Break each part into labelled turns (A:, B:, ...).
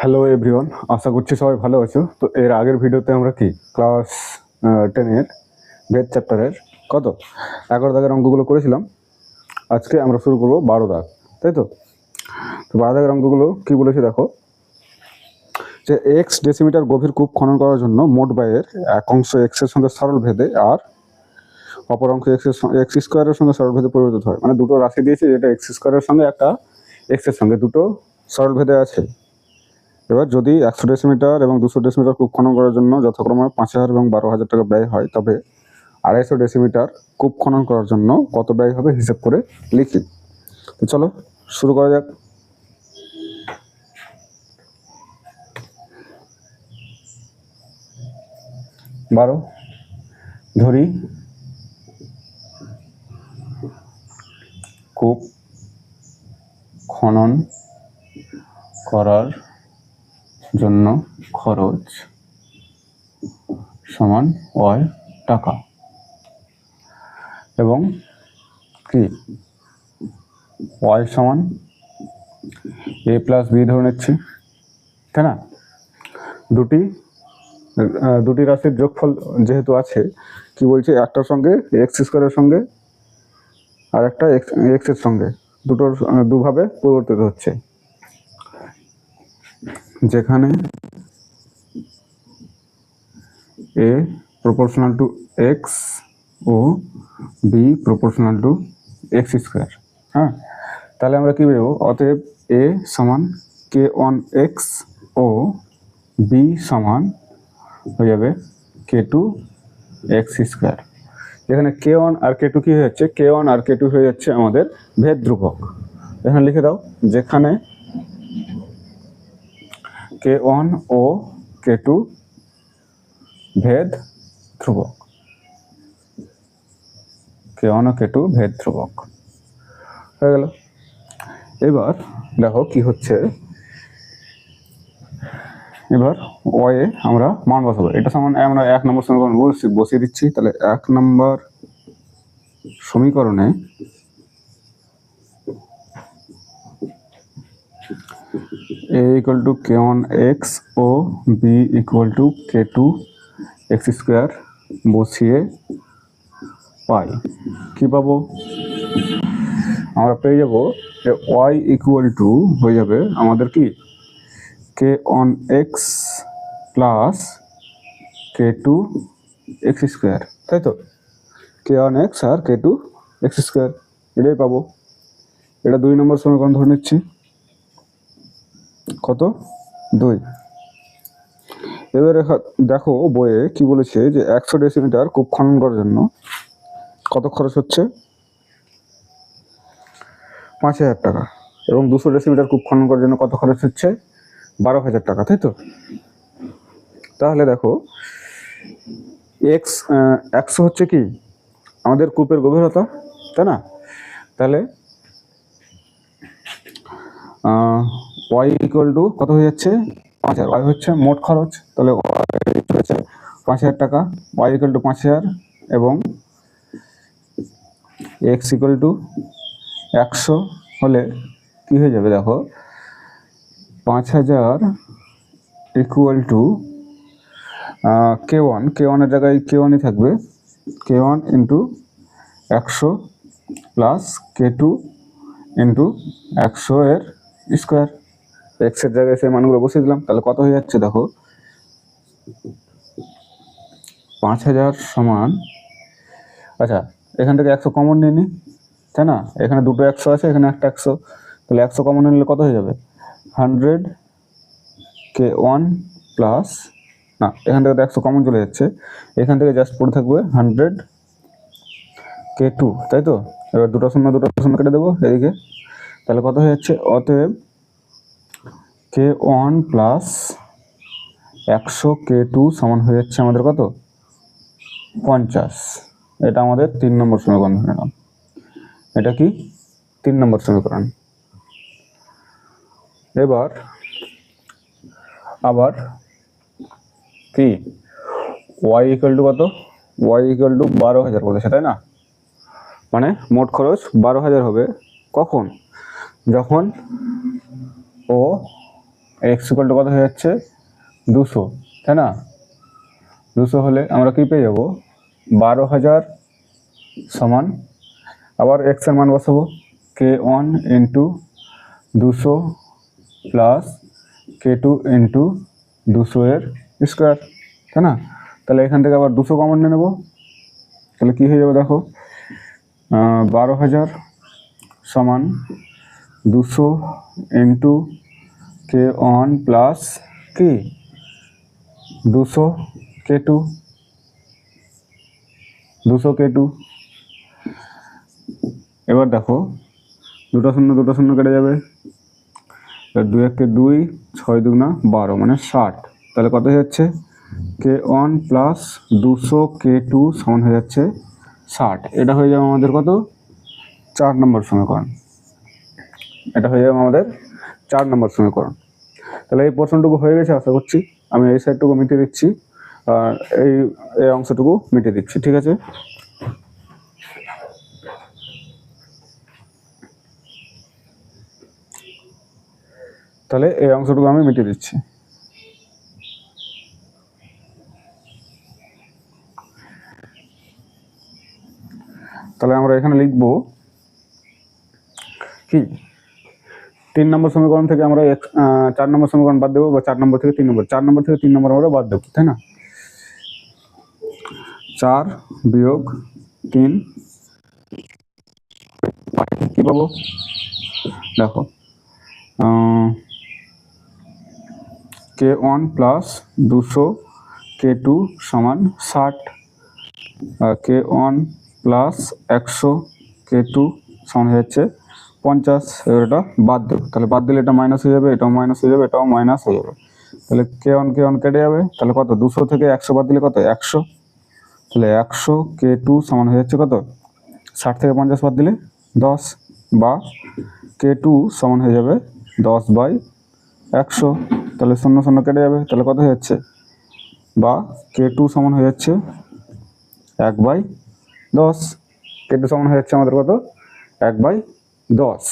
A: Hello everyone, আশা করছি সবাই ভালো আছো। তো এর আগের ভিডিওতে আমরা কি ক্লাস 10-এর বেদ চ্যাপ্টারের কত 11 দাগের অঙ্কগুলো করেছিলাম। আজকে আমরা শুরু করবো 12 দাগ, তাই তো। 12 দাগের অঙ্কগুলো কি বলেছে দেখো, যে এক্স ডেসিমিটার গভীর কূপ খনন করার জন্য মোট ব্যয়ের এক অংশ এক্সের সঙ্গে সরল ভেদে আর অপর অংশ এক্স স্কোয়ারের সঙ্গে সরল ভেদে পরিবর্তিত হয়। মানে দুটো রাশি দিয়েছে, যেটা এক্স স্কোয়ারের সঙ্গে একটা এক্সের সঙ্গে দুটো সরল ভেদে আছে। এবার যদি 100 ডেসিমিটার এবং 200 ডেসিমিটার কূপ খনন করার জন্য যথাক্রমে 5000 এবং 12,000 টাকা ব্যয় হয়, তবে 250 ডেসিমিটার কূপ খনন করার জন্য কত ব্যয় হবে হিসেব করে লিখি। তো চলো শুরু করা যাক। বারো ধরি কূপ খনন করার জন্য খরচ সমান ওয়াই টাকা, এবং কি ওয়াই সমান এ প্লাস বি ধরে নিচ্ছি, তাই না। দুটি রাশির যোগফল যেহেতু আছে, কি বলছে, একটার সঙ্গে এক্স স্কোয়ারের সঙ্গে আর একটা এক্সের সঙ্গে দুটোর দুভাবে পরিবর্তিত হচ্ছে, যেখানে এ প্রপোর্শনাল টু এক্স ও b proportional to x square. হ্যাঁ, তাহলে আমরা কি বেরোবো, অতএব এ সমান কে ওয়ান এক্স ও বি সমান হয়ে যাবে কে টু এক্স স্কোয়ার। এখানে কে ওয়ান আর কে টু কি হয়ে যাচ্ছে, কে ওয়ান আর কে টু হয়ে যাচ্ছে আমাদের ভেদ ধ্রুবক। এখানে লিখে দাও, যেখানে কে ওয়ান ও কে টু ভেদ ধ্রুবক, কে ওয়ান ও কে টু ভেদ ধ্রুবক হয়ে গেল। এবার দেখো কি হচ্ছে, এবার ওয়ে আমরা মান বসাবো। এটা সমান আমরা 1 নম্বর সমীকরণ বসিয়ে দিচ্ছি। তাহলে 1 নম্বর সমীকরণে a equal to k one x ও b equal to k two x square বসিয়ে পাই কি পাবো, আমরা পেয়ে যাবো যে ওয়াই ইকুয়াল টু হয়ে যাবে আমাদের কি কে ওয়ান এক্স প্লাস কে টু এক্স স্কোয়ার, তাই তো। কে ওয়ান এক্স আর কে টু এক্স স্কোয়ার, এটাই পাবো। এটা 2 নম্বর সমীকরণ ধরে নিচ্ছি। কত, 2। এবারে দেখো বইয়ে কি বলেছে, যে 100 ডেসিমিটার কূপ খনন করার জন্য কত খরচ হচ্ছে, 5000 টাকা, এবং 200 ডেসিমিটার কূপ খনন করার জন্য কত খরচ হচ্ছে, 12,000 টাকা, তাই তো। তাহলে দেখো এক্স 100 হচ্ছে কি আমাদের কূপের গভীরতা, তাই না। তাহলে ওয়াই ইকুয়াল টু কত হয়ে যাচ্ছে, 5000। ওয়াই হচ্ছে মোট খরচ, তাহলে হচ্ছে 5000 টাকা। ওয়াই ইকুয়াল টু 5000 এবং এক্স ইকুয়াল টু 100 হলে কি হয়ে যাবে দেখো, 5000 ইকুয়াল টু কে ওয়ানের জায়গায় কে ওয়ানই থাকবে, কে ওয়ান ইন্টু 100 প্লাস কে টু ইন্টু 100 এর স্কোয়ার। এক্সের জায়গায় সেই মানগুলো বসিয়ে দিলাম। তাহলে কত হয়ে যাচ্ছে দেখো, 5000 সমান, আচ্ছা এখান থেকে 100 কমন নিয়ে নিই, তাই না। এখানে দুটো 100 আছে, এখানে একটা 100, তাহলে 100 কমন নিলে কত হয়ে যাবে, 100 কে ওয়ান প্লাস, না এখান থেকে তো 100 কমন চলে যাচ্ছে, এখান থেকে জাস্ট পড়ে থাকবে 100 কে টু, তাই তো। এবার দুটো শূন্য কেটে দেবো এদিকে, তাহলে কত হয়ে যাচ্ছে, অতএব কে ওয়ান প্লাস 100 কে টু সমান হয়ে যাচ্ছে আমাদের কত, 50। এটা আমাদের 3 নম্বর সমীকরণ ধরে নিলাম। এটা কি 3 নম্বর সমীকরণ। এবার আবার কি ওয়াই ইকুয়াল টু কত, ওয়াই ইকুয়াল টু 12,000 বলেছে, তাই না। মানে মোট খরচ 12,000 হবে কখন, যখন ও এক্স ইকুয়াল টু কত হয়ে যাচ্ছে 200, তাই না? 200 হলে আমরা কি পেয়ে যাব 12,000 সমান, আবার এক্স এর মান বসাবো k1 into 200 plus k2 into 200 এর স্কোয়ার, তাই না? তাহলে এখান থেকে আবার 200 কমন নিয়ে নেবো, তাহলে কি হয়ে যাবে দেখো 12,000 সমান 200 ইন্টু k1 প্লাস কি 200 k2 এবার দেখো দুটো শূন্য কেটে যাবে, 2 1 2, 6 2 12 মানে 60, তাহলে কত হয়ে যাচ্ছে k1 প্লাস 200 k2 সমান হয়ে যাচ্ছে 60। এটা হয়ে যাবে আমাদের কত 4 নম্বর সমীকরণ, এটা হয়ে যাবে আমাদের 4 নম্বর সমীকরণ। তাহলে এই পোর্শনটুকু হয়ে গেছে আশা করছি, আমি এই সাইডটুকু মিটিয়ে দিচ্ছি আর এই অংশটুকু মিটিয়ে দিচ্ছি, ঠিক আছে? তাহলে এই অংশটুকু আমি মিটিয়ে দিচ্ছি। তাহলে আমরা এখানে লিখব কি 3 নম্বর সমীকরণ থেকে আমরা 4 নম্বর সমীকরণ বাদ দেবো, বা 4 নম্বর থেকে 3 নম্বর, 4 নম্বর থেকে 3 নম্বর আমরা বাদ দেবো, তাই না? 4 বিয়োগ 3 কি পাবো দেখো k1 প্লাস 200 k2 সমান 60, আর k1 প্লাস 100 k2 সমান হয়ে যাচ্ছে 50। এবার এটা বাদ দেবো, তাহলে বাদ দিলে এটা মাইনাস হয়ে যাবে, এটাও মাইনাস হয়ে যাবে, এটাও মাইনাস হয়ে যাবে, তাহলে k1 কেটে যাবে, তাহলে কত 200 থেকে 100 বাদ দিলে কত 100, তাহলে 100 k2 সমান হয়ে যাচ্ছে কত 60 থেকে 50 বাদ দিলে 10, বা k2 সমান হয়ে যাবে 10/100, তাহলে 0 0 কেটে যাবে, তাহলে কত হয়ে যাচ্ছে, বা k2 সমান হয়ে যাচ্ছে 1/10, k2 সমান হয়ে যাচ্ছে আমাদের কত 1/10।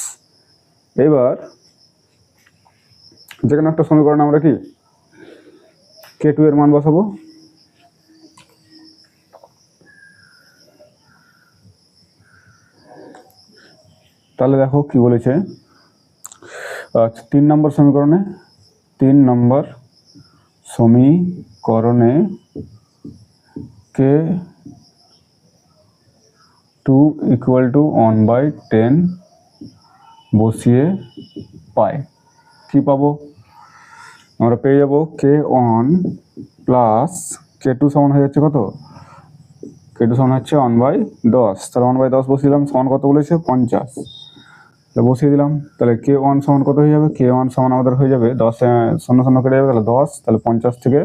A: এবার যেখানে একটা সমীকরণ আমরা কি k2 এর মান বসাবো, তাহলে দেখো কি বলেছে 3 নম্বর সমীকরণে k2 ইকুয়াল টু 1/10 বসিয়ে পাই, কি পাবো আমরা পেয়ে যাবো k1 প্লাস k2 সমান হয়ে যাচ্ছে কত, k2 সমান হচ্ছে 1/10, তাহলে 1/10 বসিয়ে দিলাম, সমান কত বলেছে 50, তাহলে বসিয়ে দিলাম, তাহলে k1 সমান কত হয়ে যাবে, k1 সমান আমাদের হয়ে যাবে 10 0 0 কেটে যাবে, তাহলে 10, তাহলে 50 থেকে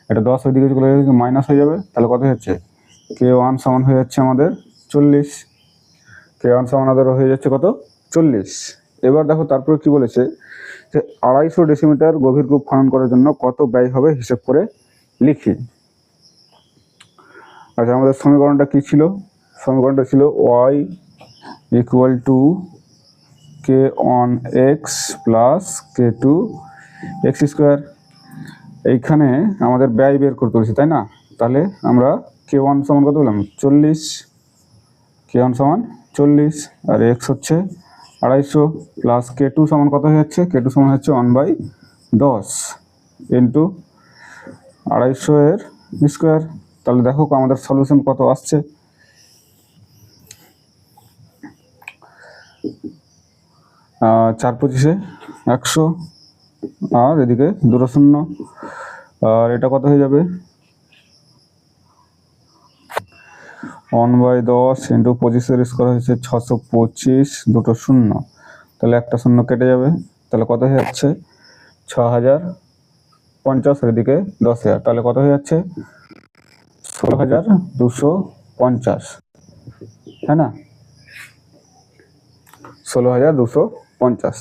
A: এটা 10 ওইদিকে চলে যাবে, মাইনাস হয়ে যাবে, তাহলে কত হচ্ছে k1 সমান হয়ে যাচ্ছে আমাদের 40, k1 সমান আমাদের হয়ে যাচ্ছে কত 40। এবার দেখো তারপরে কি বলেছে যে 250 ডেসিমিটার গভীর কূপ খনন করার জন্য কত ব্যয় হবে হিসেব করে লিখি। আচ্ছা, আমাদের সমীকরণটা কি ছিল, সমীকরণটা ছিল y equal to k1x plus k2x square. এইখানে আমাদের ব্যয় বের করতে বলেছে, তাই না? তাহলে আমরা k1 সমান কত বললাম 40, k1 সমান 40, আর x হচ্ছে 250, প্লাস k2 সমান কত হয়ে যাচ্ছে, k2 সমান হচ্ছে 1/10 ইন্টু 250 এর স্কোয়ার। তাহলে দেখো আমাদের সলিউশন কত আসছে, 4 25 100, আর এদিকে 2 0, আর এটা কত হয়ে যাবে 1/10 ইন্টু 25 এর স্কোয়ার হচ্ছে 625, 2 0, তাহলে একটা 0 কেটে যাবে, তাহলে কত হয়ে যাচ্ছে 6050, এদিকে 10,000, তাহলে কত হয়ে যাচ্ছে 16,250, তাই না? 16,250।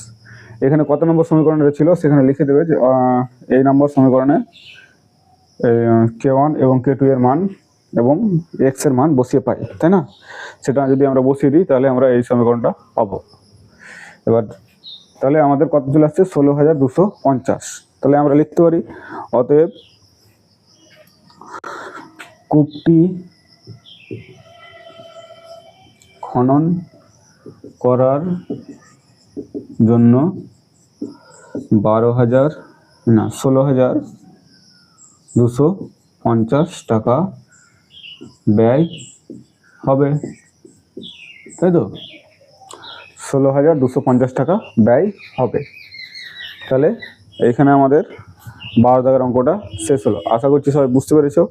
A: এখানে কত নম্বর সমীকরণে ছিল সেখানে লিখে দেবে যে এই নম্বর সমীকরণে k1 এবং k2 এর মান এবং x এর মান বসিয়ে পাই, তাই না? সেটা যদি আমরা বসিয়ে দিই তাহলে আমরা এই সমীকরণটা পাবো। এবার তাহলে আমাদের কত চলে আসছে 16,250, তাহলে আমরা লিখতে পারি অতএব কূপটি খনন করার জন্য 16,250 টাকা ব্যয় হবে, তাই তো? 16,250 টাকা ব্যয় হবে। তাহলে এইখানে আমাদের 12 দাগের অঙ্কটা শেষ হলো। আশা করছি সবাই বুঝতে পেরেছো।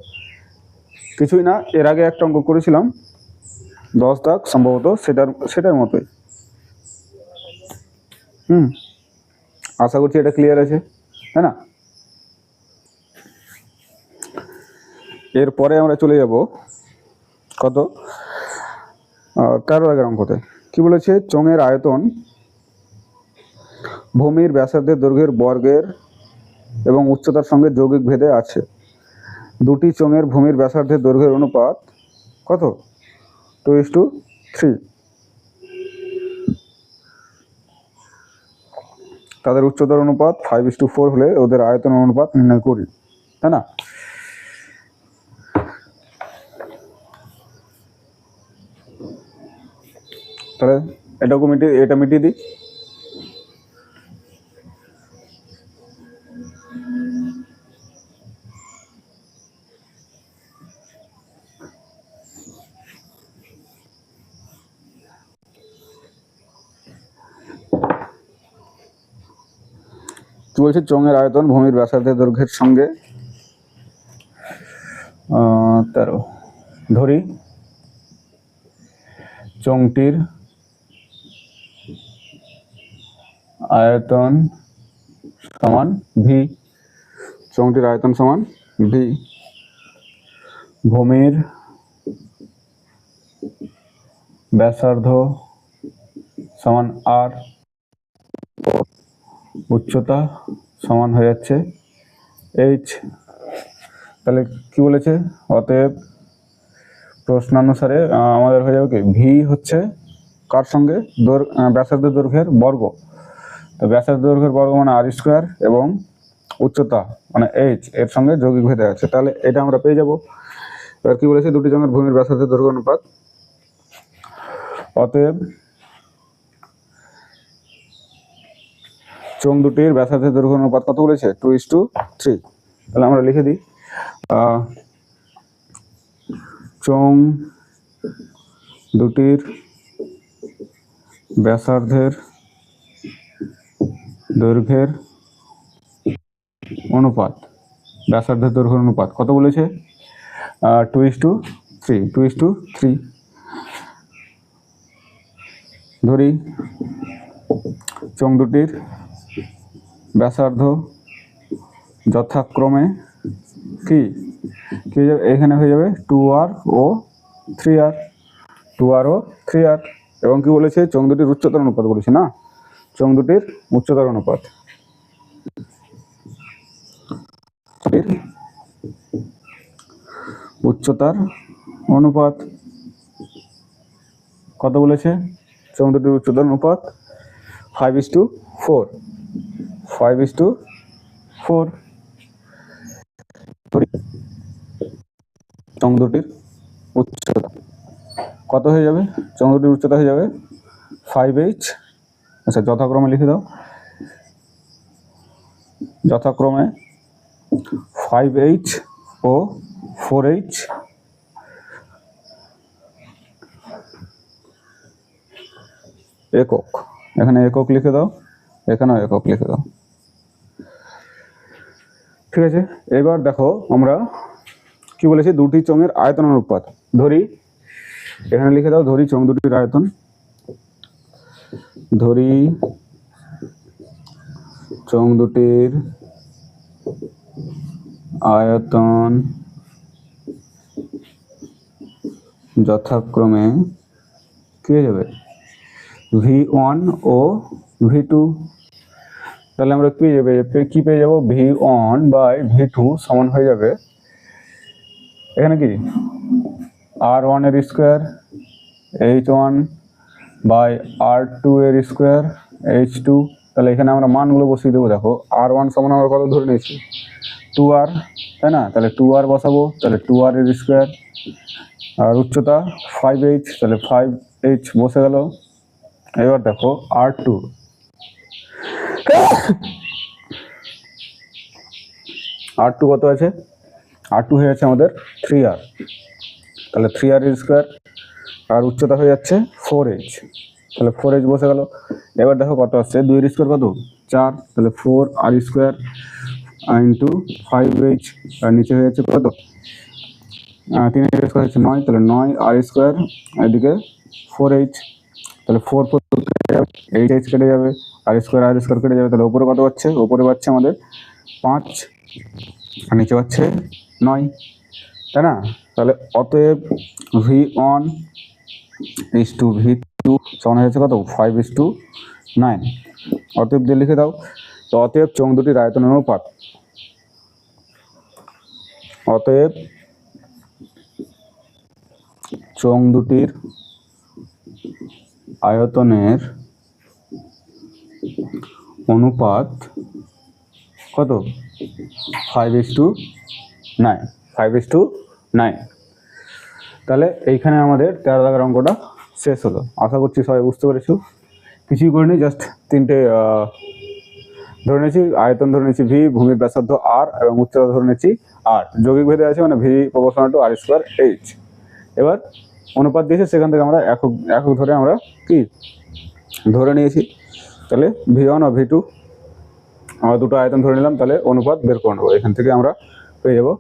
A: কিছুই না, এর আগে একটা অঙ্ক করেছিলাম 10 দাগ সম্ভবত, সেটার মতোই। আশা করছি এটা ক্লিয়ার আছে, তাই না? এরপরে আমরা চলে যাব কত 13 দাগের অঙ্কতে। কি বলেছে? চোঙের আয়তন ভূমির ব্যাসার্ধের দৈর্ঘ্যের বর্গের এবং উচ্চতার সঙ্গে যৌগিক ভেদে আছে। দুটি চোঙের ভূমির ব্যাসার্ধের দৈর্ঘ্যের অনুপাত কত? 2:3। তাদের উচ্চতার অনুপাত 5:4 হলে ওদের আয়তন অনুপাত নির্ণয় করি, তাই না? তাহলে এটা মিটিয়ে দিই। কি বলছে? চোঙের আয়তন ভূমির ব্যাসার্ধের দৈর্ঘ্যের সঙ্গে 13 ধরি চোঙটির আয়তন সমান ভি। চোঙটির আয়তন সমান ভি। ভূমির ব্যাসার্ধ সমান আর, উচ্চতা সমান হয়ে যাচ্ছে এইচ। তাহলে কি বলেছে? অতএব প্রশ্নানুসারে আমাদের হয়ে যাবে কি, ভি হচ্ছে কার সঙ্গে? ব্যাসার্ধের দৈর্ঘ্যের বর্গ। তো ব্যাসার্ধ দৈর্ঘ্যের বর্গ মানে আর স্কোয়ার, এবং উচ্চতা মানে এইচ এর সঙ্গে যৌগিক ভেদে আছে। তাহলে এটা আমরা পেয়ে যাব। এবার কি বলেছে? দুটি চোঙের ভূমির ব্যাসার্ধের দৈর্ঘ্য অনুপাত। অতএব চোঙ দুটির ব্যাসার্ধের দৈর্ঘ্য অনুপাত কত বলেছে? 2:3। তাহলে আমরা লিখে দিই চোঙ দুটির ব্যাসার্ধের দৈর্ঘ্যের অনুপাত, ব্যাসার্ধের দৈর্ঘ্যের অনুপাত কত বলেছে? 2:3। ধরি চোঙ দুটির ব্যাসার্ধ যথাক্রমে কি হয়ে যাবে? এখানে হয়ে যাবে 2r ও 3r, 2r ও 3r। এবং কি বলেছে? চোঙ দুটির উচ্চতার অনুপাত বলেছে না? চোঙ দুটির উচ্চতার অনুপাত, উচ্চতার অনুপাত কত বলেছে? চোঙ দুটির উচ্চতার অনুপাত 5:4। 5:4। চোঙ দুটির উচ্চতা কত হয়ে যাবে? চোঙ দুটির উচ্চতা হয়ে যাবে 5h। আচ্ছা, যথাক্রমে লিখে দাও। যথাক্রমে 5h ও 4h। একক, এখানে একক লিখে দাও, এখানেও একক লিখে দাও। ঠিক আছে। এবার দেখো আমরা কি বলেছি? দুটি চোঙের আয়তন অনুপাত ধরি, এখানে লিখে দাও। ধরি চোঙ দুটির আয়তন, ধরি চোঙ দুটির আয়তন যথাক্রমে কি হয়ে যাবে? V1 ও V2। তাহলে আমরা কি পেয়ে যাবো? V1 বাই V2 সমান হয়ে যাবে এখানে কি R1 এর স্কোয়ার H1 বাই R2 এর স্কোয়ার H2 তাহলে এখানে আমরা মানগুলো বসিয়ে দেবো। দেখো R1 সমান আমরা কত ধরে নিয়েছি 2R, তাই না? তাহলে 2R বসাবো, তাহলে 2R এর স্কোয়ার। আর উচ্চতা 5H, তাহলে 5H বসে গেল। এবার দেখো R2, R2 কত আছে? R2 হয়ে যাচ্ছে আমাদের 3R, তাহলে 3R এর স্কোয়ার। আর উচ্চতা হয়ে যাচ্ছে 4H, তাহলে 4H বসে গেল। এবার দেখো কত আসছে, 2 এর স্কোয়ার কত 4, তাহলে 4R স্কোয়ার ইন্টু 5H, আর নিচে হয়ে যাচ্ছে কত 3 এর স্কোয়ার হচ্ছে 9, তাহলে 9R স্কোয়ার, এদিকে 4H, তাহলে 4 4 কেটে যাবে, 8H কেটে যাবে, আর স্কোয়ার কেটে যাবে। তাহলে উপরে কত পাচ্ছে? উপরে পাচ্ছে আমাদের 5, আর নিচে পাচ্ছে 9, তাই না? তাহলে অতএব V1 is to V2 সমান হয়ে যাচ্ছে কত 5:9। অতএব দিয়ে লিখে দাও। তো অতএব চোঙ দুটির আয়তনের অনুপাত, অতএব চোঙ দুটির আয়তনের অনুপাত কত 5:9, 5:9। তাহলে এইখানে আমাদের 13 দাগের অঙ্কটা শেষ হলো। আশা করছি সবাই বুঝতে পেরেছো। কিছুই করিনি, জাস্ট তিনটে ধরে নিয়েছি, আয়তন ধরে নিয়েছি V, ভূমির ব্যাসার্ধ R, এবং উচ্চতা ধরে নিয়েছি R। যৌগিক ভেদে আছে মানে V proportional to R square H। এবার অনুপাত দিয়েছে, সেখান থেকে আমরা একক ধরে আমরা কি ধরে নিয়েছি। তাহলে V1 আর V2 আমরা দুটো আয়তন ধরে নিলাম, তাহলে অনুপাত বের করে নেবো। এখান থেকে আমরা পেয়ে যাবো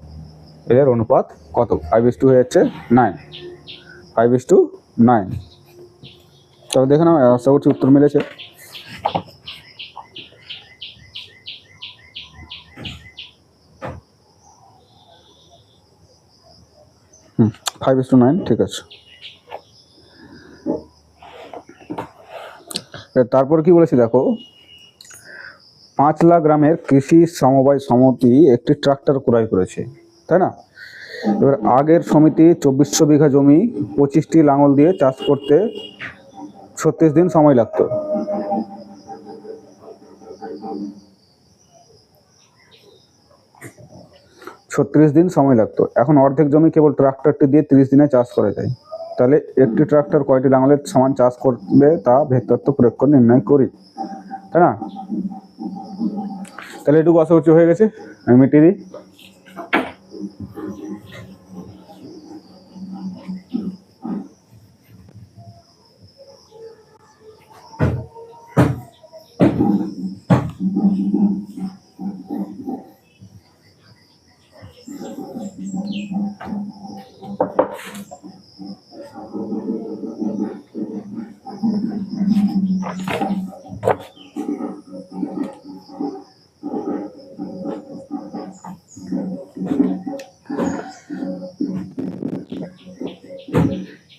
A: এদের অনুপাত কত, 5:2 হয়ে যাচ্ছে 9, 5:9। তাহলে দেখে নাও, আশা করছি উত্তর মিলেছে। 5:9, ঠিক আছে। তারপর কি বলেছি দেখো, 5 লাখ গ্রামের কৃষি সমবায় সমিতি একটি ট্রাক্টর ক্রয় করেছে, তাই না? এবার আগের সমিতি 2400 বিঘা জমি 25টি লাঙল দিয়ে চাষ করতে 36 দিন সময় লাগতো। এখন অর্ধেক জমি কেবল ট্রাক্টরটি দিয়ে 30 দিনে চাষ করা যায়। তাহলে একটি ট্রাক্টর কয়টি লাঙলের সমান চাষ করবে তা ভেদতত্ত্ব প্রয়োগ করে নির্ণয় করি, তাই না? তাহলে এটুকু আশা করছি হয়ে গেছে, আমি মিটিয়ে দিই।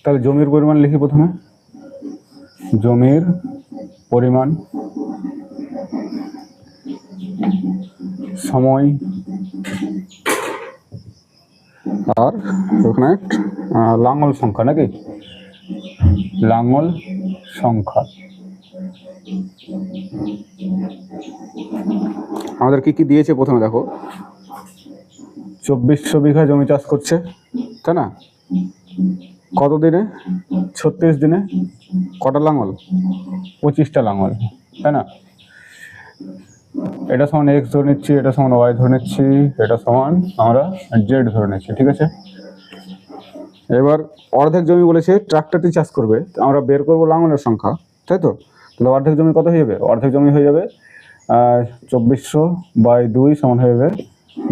A: তাহলে জমির পরিমাণ লিখি প্রথমে, জমির পরিমাণ, সময়, আর ওখানে লাঙল সংখ্যা, নাকি লাঙল সংখ্যা। আমাদের কি কি দিয়েছে প্রথমে দেখো, 2400 বিঘা জমি চাষ করছে, তাই না? কত দিনে? 36 দিনে। কটা লাঙল? 25টা লাঙল, তাই না? এটা সমান X ধরে নিচ্ছি, এটা সমান Y ধরে নিচ্ছি, এটা সমান আমরা Z ধরে নিচ্ছি, ঠিক আছে? এবার অর্ধেক জমি বলেছে ট্রাক্টরটি চাষ করবে, আমরা বের করবো লাঙলের সংখ্যা, তাই তো? তাহলে অর্ধেক জমি কত হয়ে যাবে? অর্ধেক জমি হয়ে যাবে 2400/2 সমান হয়ে যাবে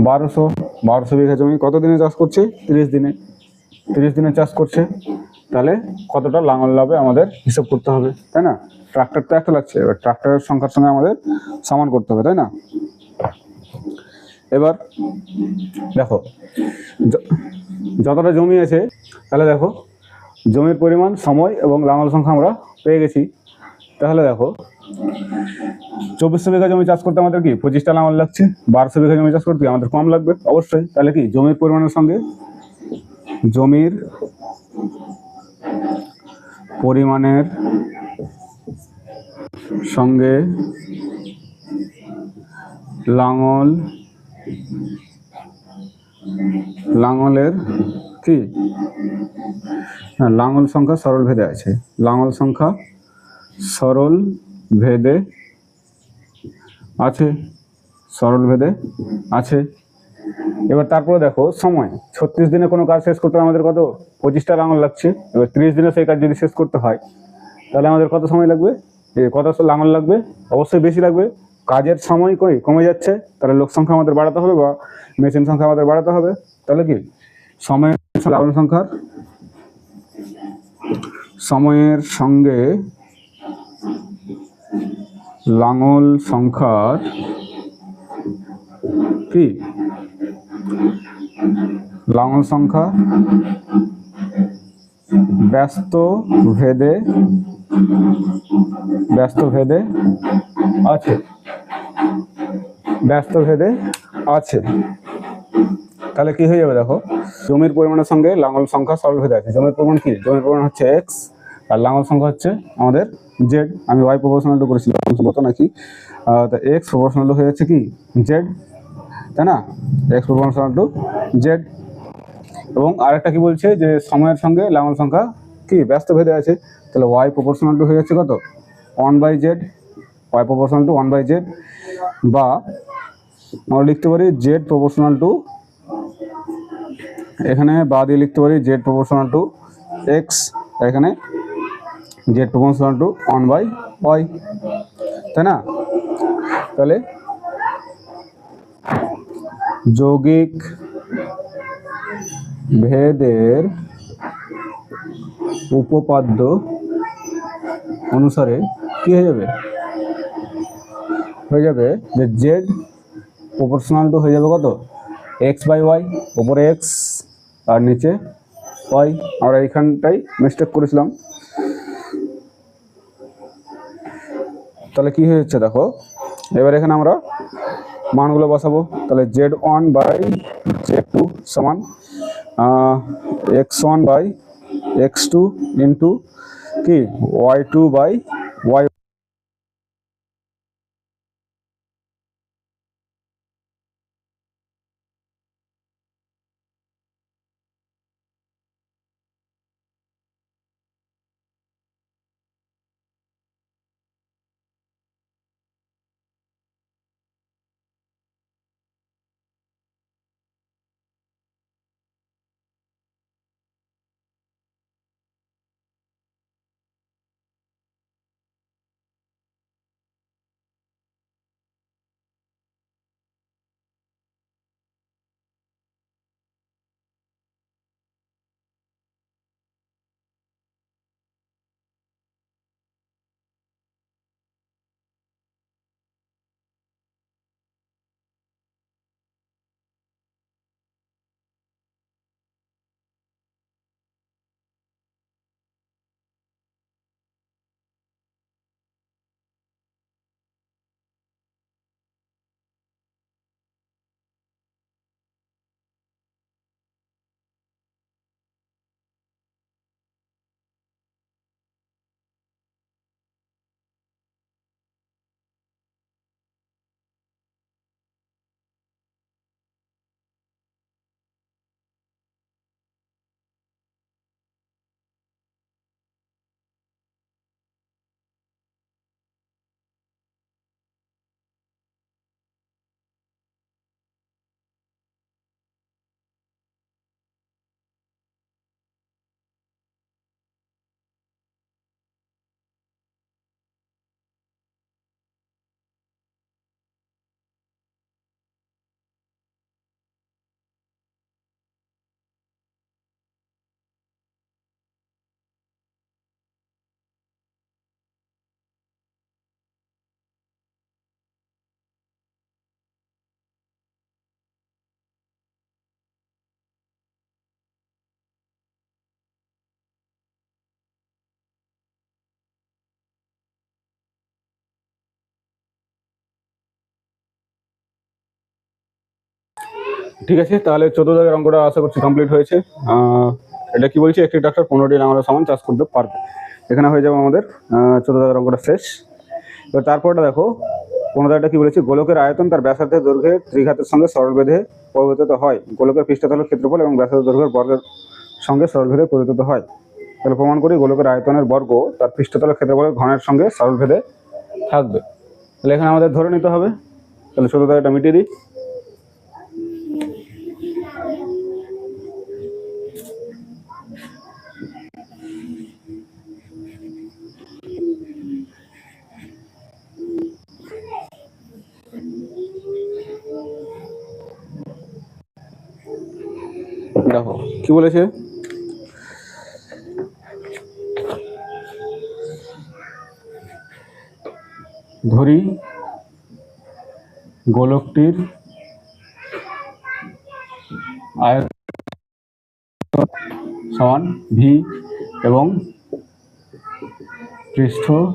A: 1200। 1200 বিঘা জমি কত দিনে চাষ করছে? 30 দিনে। 30 দিনে চাষ করছে, তাহলে কতটা লাঙল লাগবে আমাদের হিসাব করতে হবে, তাই না? ট্রাক্টর তো একটা লাগছে, এবার ট্রাক্টরের সংখ্যার সঙ্গে আমাদের সমান করতে হবে, তাই না? এবার দেখো যতটা জমি আছে, তাহলে দেখো জমির পরিমাণ, সময় এবং লাঙল সংখ্যা আমরা পেয়ে গেছি। তাহলে দেখো 2400 বিঘা জমি চাষ করতে আমাদের কি 25টা লাঙল লাগছে, 1200 বিঘা জমি চাষ করতে আমাদের কম লাগবে অবশ্যই। তাহলে কি জমির পরিমাণের সঙ্গে জমির পরিমাণের সঙ্গে লাঙল, লাঙলের কি লাঙল সংখ্যা সরল ভেদে আছে, লাঙল সংখ্যা সরল ভেদে আছে, সরল ভেদে আছে। এবার তারপরে দেখো সময়, 36 দিনে কোনো কাজ শেষ করতে আমাদের কত 25টা লাঙল লাগছে। এবার 30 দিনে সেই কাজ যদি শেষ করতে হয় তাহলে আমাদের কত সময় লাগবে, কত লাঙল লাগবে, অবশ্যই বেশি লাগবে। কাজের সময় কমে যাচ্ছে, তাহলে লোক সংখ্যা আমাদের বাড়াতে হবে বা মেশিন সংখ্যা আমাদের বাড়াতে হবে। তাহলে কি সময় লাঙল সংখ্যার, সময়ের সঙ্গে লাঙল সংখ্যার কি লাঙল সংখ্যা ব্যস্ত ভেদে আছে, ব্যস্ত ভেদে আছে। তাহলে কি হয়ে যাবে দেখো, জমির পরিমাণের সঙ্গে লাঙল সংখ্যা সরল ভেদে আছে। জমির পরিমাণ কি, জমির পরিমাণ হচ্ছে এক্স আর লাঙল সংখ্যা হচ্ছে আমাদের জেড। আমি ওয়াই প্রপোর্শনাল টু করেছিলাম কত নাকি, তা এক্স প্রপোর্শনাল টু হয়ে যাচ্ছে কি জেড, তাই না, এক্স প্রপোর্শনাল টু জেড। এবং আরেকটা কি বলছে যে সময়ের সঙ্গে লাঙল সংখ্যা কি ব্যস্ত ভেদে আছে, তাহলে ওয়াই প্রপোর্শনাল টু হয়ে যাচ্ছে কত 1/z, Y proportional to 1/z, বা আমরা লিখতে পারি জেড প্রপোর্শনাল টু, এখানে বা দিয়ে লিখতে পারি জেড প্রপোর্শনাল টু এক্স, এখানে জেড প্রপোর্শনাল টু 1/y, তাই না। তাহলে যৌগিক ভেদের উপপাদ্য অনুসারে কি হয়ে যাবে যে জেড প্রপোর্শনাল টু হয়ে যাবে কত x/y, উপরে x আর নিচে y। আমরা এইখানটাই মিস্টেক করেছিলাম। তাহলে কি হয়ে যাচ্ছে দেখো, এবার এখানে আমরা মানগুলো বসাবো। তাহলে z1/z2 সমান x1/x2 ইন্টু কি y2/y। ঠিক আছে, তাহলে 14 দাগের অঙ্কটা আশা করছি কমপ্লিট হয়েছে। এটা কি বলছে, একটি ট্রাক্টর 15টি লাঙলের সমান চাষ করতে পারবে। এখানে হয়ে যাবে আমাদের 14 দাগের অঙ্কটা শেষ। তো তারপরটা দেখো 15 কি বলেছে, গোলকের আয়তন তার ব্যাসার্ধের দৈর্ঘ্যের ত্রিঘাতের সঙ্গে সরলভেদে পরিবর্তিত হয়। গোলকের পৃষ্ঠতলের ক্ষেত্রফল এবং ব্যাসার্ধের দৈর্ঘ্যের বর্গের সঙ্গে সরলভেদে পরিবর্তিত হয়। তাহলে প্রমাণ করি গোলকের আয়তনের বর্গ তার পৃষ্ঠতলের ক্ষেত্রফলের ঘনের সঙ্গে সরলভেদে থাকবে। তাহলে এখানে আমাদের ধরে নিতে হবে। তাহলে শুধু এটা মিটিয়ে দিই। দেখো কি বলেছে, ধরি গোলকটির আয়তন সমান ভি এবং পৃষ্ঠতলের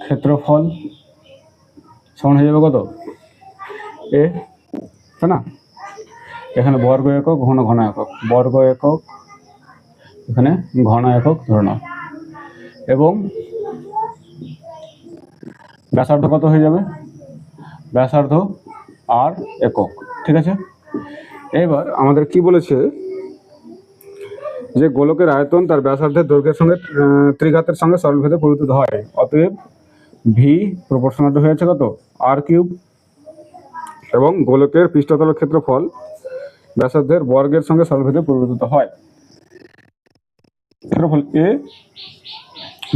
A: ক্ষেত্রফল সমান হয়ে যাবে কত, এ, তাই না? এখানে বর্গ একক, ঘন ঘন একক, বর্গ একক, এখানে ঘন একক ধরে নাও, এবং ব্যাসার্ধ কত হয়ে যাবে, ব্যাসার্ধ আর একক। ঠিক আছে, এবার আমাদের কি বলেছে যে গোলকের আয়তন তার ব্যাসার্ধের দৈর্ঘ্যের সঙ্গে ত্রিঘাতের সঙ্গে সরলভেদে পরিবর্তিত হয়। অতএব ভি প্রপোর্শনাল হয়েছে কত, আর কিউব, এবং গোলকের পৃষ্ঠতলের ক্ষেত্রফল ব্যাসার্ধের বর্গের সঙ্গে সরলভেদে পরিবর্তিত হয়। ক্ষেত্রফল এ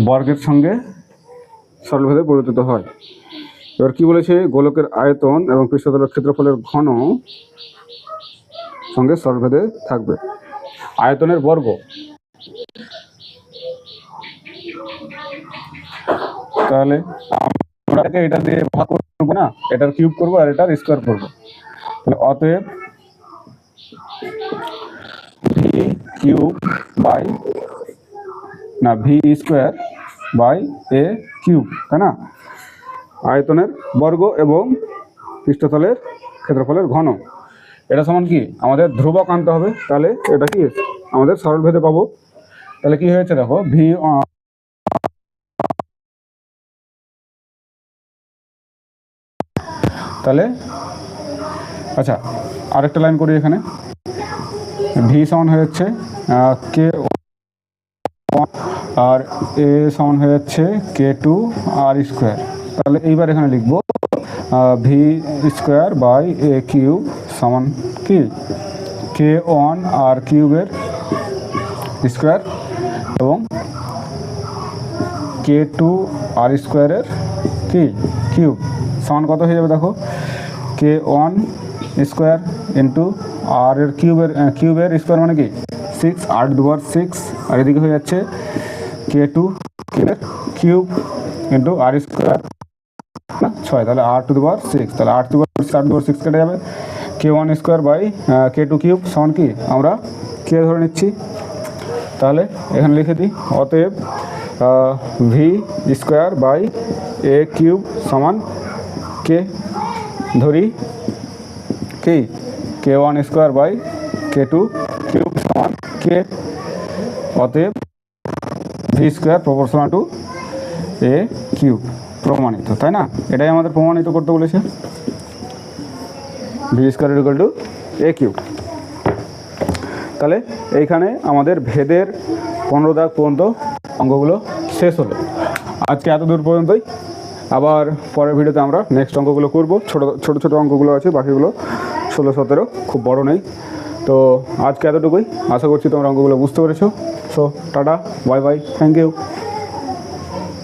A: বর্গের সঙ্গে সরলভেদে পরিবর্তিত হয়। এবার কি বলেছে, গোলকের আয়তন এবং পৃষ্ঠতলের ক্ষেত্রফলের ঘন সঙ্গে সরলভেদে থাকবে। আয়তনের বর্গ, তাহলে আমরা এটা দিয়ে ভাগ করবো না, এটার কিউব করবো আর এটার স্কোয়ার করবো। অতএব ভি কিউব বাই না v square by a cube, তাই না? আয়তনের বর্গ এবং পৃষ্ঠতলের ক্ষেত্রফলের ঘন, এটা সমান কি আমাদের ধ্রুবক আনতে হবে। তাহলে এটা কি আমাদের সরলভেদে পাবো। তাহলে কি হয়েছে দেখো, ভি, তাহলে আচ্ছা আরেকটা লাইন করি এখানে, ভি সমান হয়ে যাচ্ছে কে আর এ সমান হয়ে যাচ্ছে কে টু আর স্কোয়ার। তাহলে এইবার এখানে লিখবো v square by a cube সমান কি কে ওয়ান আর কিউবের স্কোয়ার এবং কে টু আর স্কোয়ারের কি কিউব সমান কত হয়ে যাবে দেখো, কে ওয়ান স্কোয়ার ইন্টু আর এর কিউবের স্কোয়ার মানে কি 6, 8 দুবার 6, আর এদিকে হয়ে যাচ্ছে কে টু কিউব ইন্টু আর স্কোয়ার 6, তাহলে 8 টু দি পাওয়ার 6, তাহলে 8 টু দি পাওয়ার 6 কেটে যাবে। K one square by k two cube সমান কি আমরা কে ধরে নিচ্ছি। তাহলে এখানে লিখে দিই, অতএব v square by a cube সমান কে ধরি কি k one square by k two cube সমান কে। অতএব v square proportional to a cube প্রমাণিত, তাই না? এটাই আমাদের প্রমাণিত করতে বলেছে, v square equal to a cube. তাহলে এইখানে আমাদের ভেদের 15 দাগ পর্যন্ত অঙ্কগুলো শেষ হলো। আজকে এত দূর পর্যন্তই, আবার পরের ভিডিওতে আমরা নেক্সট অঙ্কগুলো করব। ছোট ছোট অঙ্কগুলো আছে, বাকিগুলো 16, 17 খুব বড় নেই। তো আজকে এতটুকুই, আশা করছি তোমরা অঙ্কগুলো বুঝতে পেরেছো। So tata, bye bye, thank you.